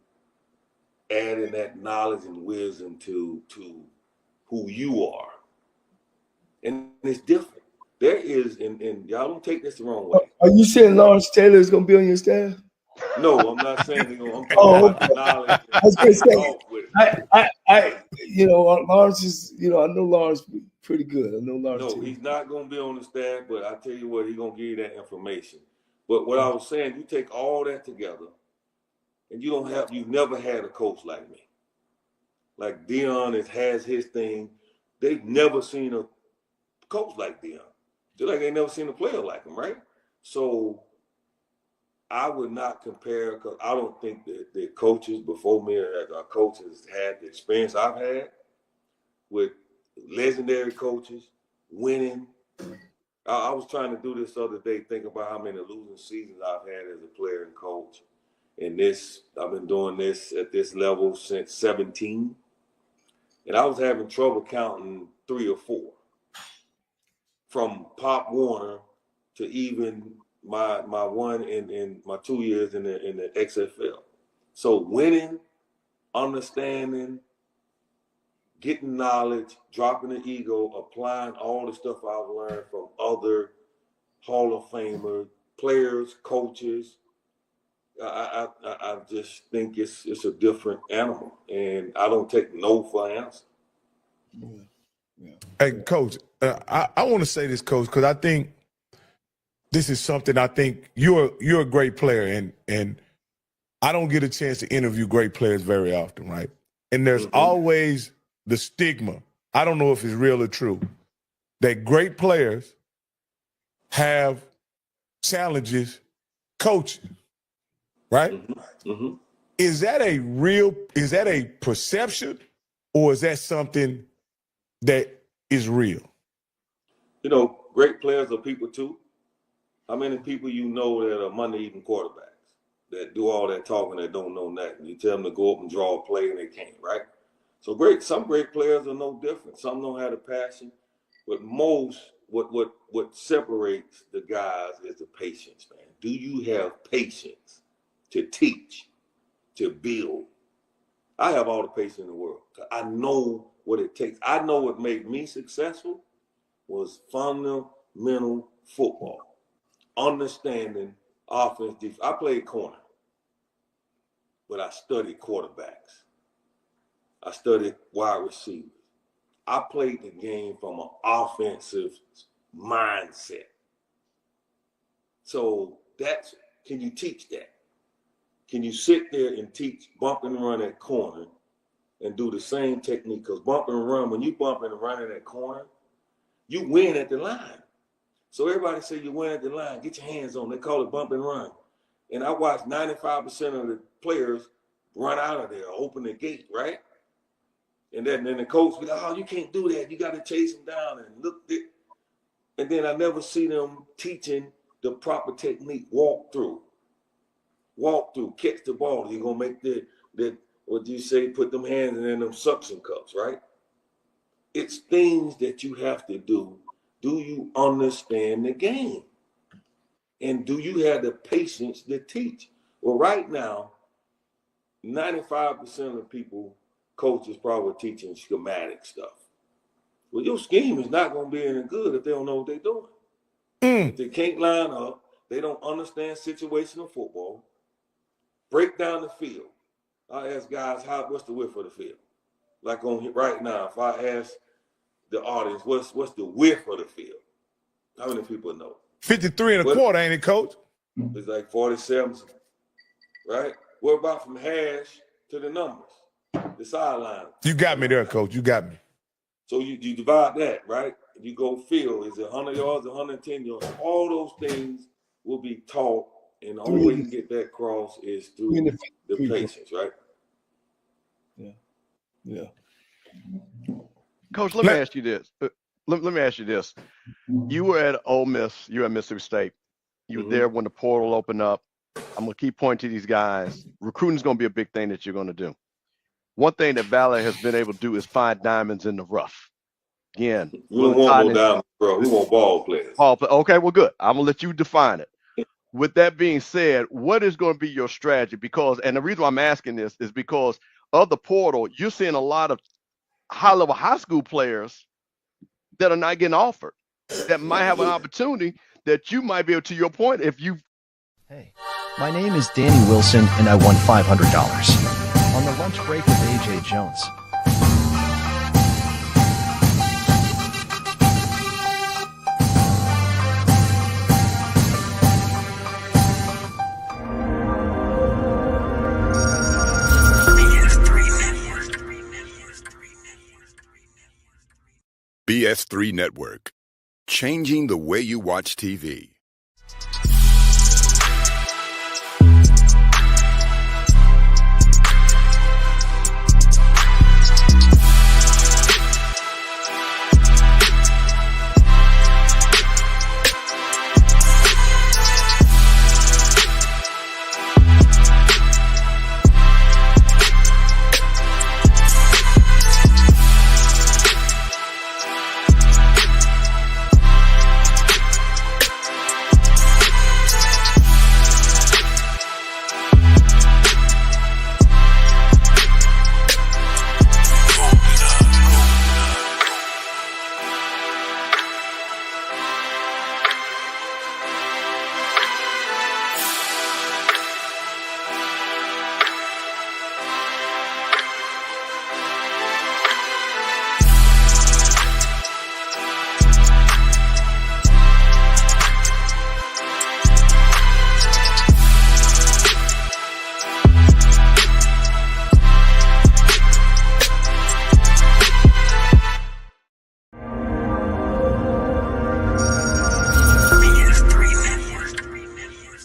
adding that knowledge and wisdom to who you are. And it's different. There is, and y'all don't take this the wrong way. Are you saying Lawrence Taylor is going to be on your staff? No, I'm not saying I'm talking about the knowledge. I was going to say, Lawrence is, I know Lawrence pretty good. I know Lawrence. No, he's not going to be on the staff, but I tell you what, he's going to give you that information. But what I was saying, you take all that together, and you've never had a coach like me. Like Deion has his thing. They've never seen a coach like Deion. Just like they never seen a player like him, right? So I would not compare, because I don't think that the coaches before me or our coaches had the experience I've had with legendary coaches, winning. I was trying to do this other day, thinking about how many losing seasons I've had as a player and coach. And I've been doing this at this level since 17. And I was having trouble counting 3 or 4. From Pop Warner to even my one in my 2 years in the XFL. So winning, understanding, getting knowledge, dropping the ego, applying all the stuff I've learned from other Hall of Famers, players, coaches. I just think it's a different animal, and I don't take no for an answer. Yeah. Hey, Coach, I want to say this, Coach, because I think this is something. I think you're a great player, and I don't get a chance to interview great players very often, right? And there's always the stigma. I don't know if it's real or true that great players have challenges coaching, right? Is that a perception, or is that something that is real? You know, great players are people too. How many people you know that are money-eating quarterbacks that do all that talking that don't know nothing? You tell them to go up and draw a play and they can't, right? So some great players are no different. Some don't have the passion, but most, what separates the guys is the patience, man. Do you have patience to teach, to build? I have all the patience in the world. I know what it takes. I know what made me successful was fundamental football, understanding offense, defense. I played corner, but I studied quarterbacks. I studied wide receivers. I played the game from an offensive mindset. So can you teach that? Can you sit there and teach bump and run at corner and do the same technique? Because bump and run, when you bump and run in that corner, you win at the line. So everybody say you win at the line. Get your hands on. They call it bump and run. And I watched 95% of the players run out of there, open the gate, right? And then the coach be like, oh, you can't do that. You got to chase them down and look. And then I never see them teaching the proper technique. Walk through, catch the ball. You're going to make the what do you say, put them hands in them suction cups, right? It's things that you have to do. Do you understand the game? And do you have the patience to teach? Well, right now, 95% of the people, coaches probably teaching schematic stuff. Well, your scheme is not going to be any good if they don't know what they're doing. If they can't line up, they don't understand situational football. Break down the field. I ask guys, what's the width of the field? Like on right now, if I ask the audience, what's the width of the field? How many people know? 53 and a quarter, ain't it, Coach? It's like 47, right? What about from hash to the numbers, the sideline? You got me there, Coach. You got me. So you divide that, right? You go field. Is it 100 yards, 110 yards? All those things will be taught, and the only way you can get that across is through the patience, right? Yeah. Coach, let me ask you this. Let me ask you this. You were at Ole Miss. You were at Mississippi State. You were there when the portal opened up. I'm going to keep pointing to these guys. Recruiting is going to be a big thing that you're going to do. One thing that Valley has been able to do is find diamonds in the rough. Again, we don't want no diamonds, bro. We want ball players. Okay, well, good. I'm going to let you define it. With that being said, what is going to be your strategy? And the reason why I'm asking this is because of the portal, you're seeing a lot of high-level high school players that are not getting offered, that might have an opportunity that you might be able, to your point, if you. Hey, my name is Danny Wilson, and I won $500 on the lunch break with A.J. Jones. BS3 Network, changing the way you watch TV.